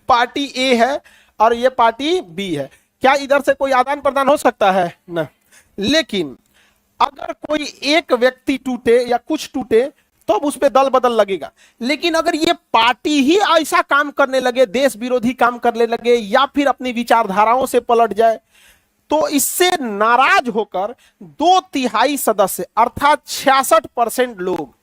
Party ए है और ये पार्टी बी है, क्या इधर से कोई आदान प्रदान हो सकता है ना। लेकिन अगर कोई एक व्यक्ति टूटे या कुछ टूटे तो अब उस पर दल बदल लगेगा। लेकिन अगर ये पार्टी ही ऐसा काम करने लगे, देश विरोधी काम करने लगे या फिर अपनी विचारधाराओं से पलट जाए, तो इससे नाराज होकर 2/3 सदस्य अर्थात 66% लोग,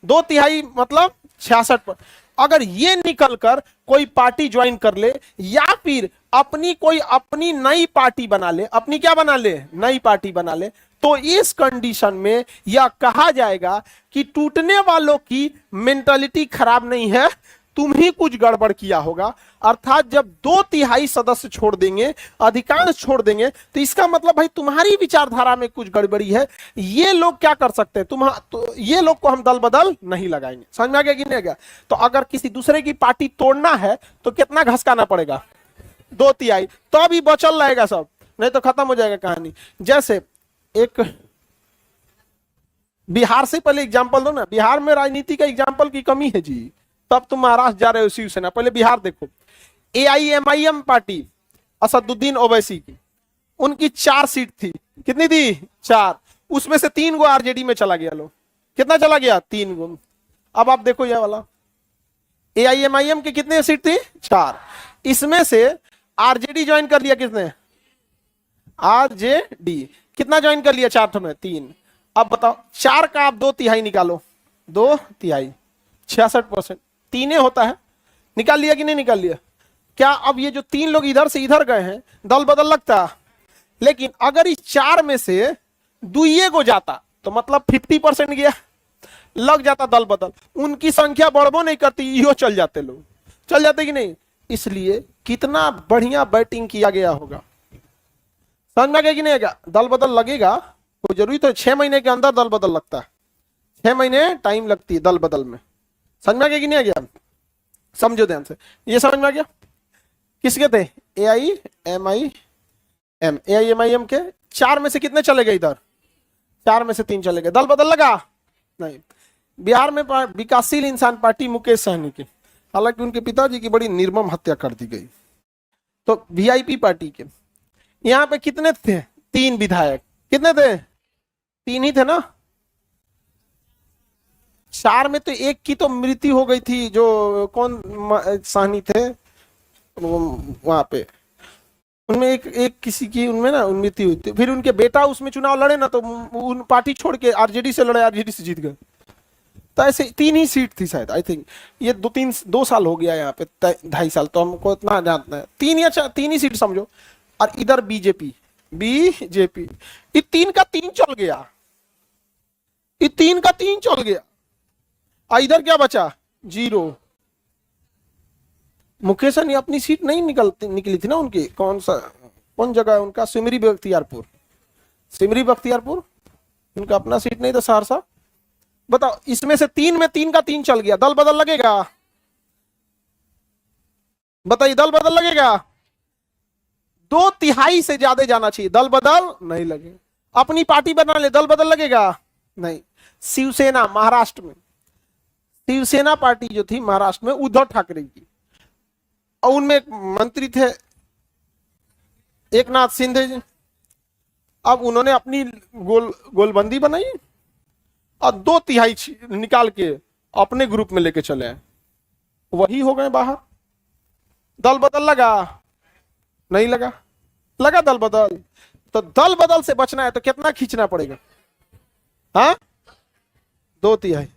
2/3 मतलब 66, अगर ये निकलकर कोई पार्टी ज्वाइन कर ले या फिर अपनी नई पार्टी बना ले, अपनी क्या बना ले, नई पार्टी बना ले, तो इस कंडीशन में यह कहा जाएगा कि टूटने वालों की मेंटालिटी खराब नहीं है, तुम ही कुछ गड़बड़ किया होगा। अर्थात जब 2/3 सदस्य छोड़ देंगे, अधिकांश छोड़ देंगे, तो इसका मतलब भाई तुम्हारी विचारधारा में कुछ गड़बड़ी है। ये लोग क्या कर सकते हैं, तो ये लोग को हम दल बदल नहीं लगाएंगे। समझ में आ गया कि नहीं आ गया। तो अगर किसी दूसरे की पार्टी तोड़ना है तो कितना घसकाना पड़ेगा, 2/3, तो अभी बचल रहेगा सब, नहीं तो खत्म हो जाएगा कहानी। जैसे एक बिहार से पहले एग्जाम्पल दो ना, बिहार में राजनीति का एग्जाम्पल की कमी है जी, तब तुम महाराष्ट्र जा रहे हो शिवसेना। पहले बिहार देखो, AIMIM पार्टी असदुद्दीन ओवैसी की, उनकी 4 सीट थी, कितनी थी, 4, उसमें से 3 गो आरजेडी में चला गया। लो कितना चला गया, 3 गो। अब आप देखो यह वाला AIMIM की कितने सीट थी, 4, इसमें से आरजेडी ज्वाइन कर लिया किसने, आरजेडी, कितना ज्वाइन कर लिया, 4 में 3। अब बताओ 4 का आप 2/3 निकालो, 2/3 66%, 3 होता है, निकाल लिया कि नहीं निकाल लिया। क्या अब ये जो 3 लोग इधर से इधर गए हैं, दल बदल लगता। लेकिन अगर इस 4 में से 2 को जाता तो मतलब 50% गया, लग जाता दल बदल, उनकी संख्या बढ़बो नहीं करती, यो चल जाते, लोग चल जाते कि नहीं। इसलिए कितना बढ़िया बैटिंग किया गया होगा, समझ में आ गया कि नहीं आएगा। दल बदल लगेगा, कोई जरूरी तो 6 महीने के अंदर दल बदल लगता है, 6 महीने टाइम लगती है दल बदल में। समझ में आ गया कि नहीं आ गया, समझो ध्यान से, ये समझ में आ गया। किसके थे, AIMIM के 4 में से कितने चले गए इधर, 4 में से 3 चले गए, दल बदल लगा नहीं। बिहार में विकासशील इंसान पार्टी मुकेश सहनी की, हालांकि उनके पिताजी की बड़ी निर्मम हत्या कर दी गई। तो VIP पार्टी के यहां पे कितने थे, 3 विधायक, कितने थे, 3 ही थे ना। 4 में तो एक की तो मृत्यु हो गई थी, जो कौन सहनी थे वहां पे, उनमें एक किसी की उनमें ना मृत्यु हुई थी। फिर उनके बेटा उसमें चुनाव लड़े ना, तो उन पार्टी छोड़ के आरजेडी से लड़े, आरजेडी से जीत गए। तो ऐसे 3 ही सीट थी शायद, आई थिंक। ये 2 साल हो गया यहाँ पे, 2.5 साल, तो हमको इतना जानना है, 3 या 3 ही सीट समझो। और इधर बीजेपी, ये 3 का 3 चल गया, ये 3 का 3 चल गया। इधर क्या बचा, 0। मुकेश ने अपनी सीट नहीं निकली थी ना उनकी, कौन जगह है उनका, सिमरी बख्तियारपुर, उनका अपना सीट नहीं था, सहरसा। बताओ इसमें से 3 में 3 का 3 चल गया, दल बदल लगेगा, बताइए दल बदल लगेगा। 2/3 से ज्यादा जाना चाहिए, दल बदल नहीं लगे। अपनी पार्टी बना ले, दल बदल लगेगा नहीं। शिवसेना महाराष्ट्र में, शिवसेना पार्टी जो थी महाराष्ट्र में उद्धव ठाकरे की, और उनमें एक मंत्री थे एकनाथ शिंदे जी। अब उन्होंने अपनी गोलबंदी बनाई और 2/3 निकाल के अपने ग्रुप में लेके चले आए, वही हो गए बाहर। दल बदल लगा नहीं लगा, लगा दल बदल। तो दल बदल से बचना है तो कितना खींचना पड़ेगा, हाँ, 2/3।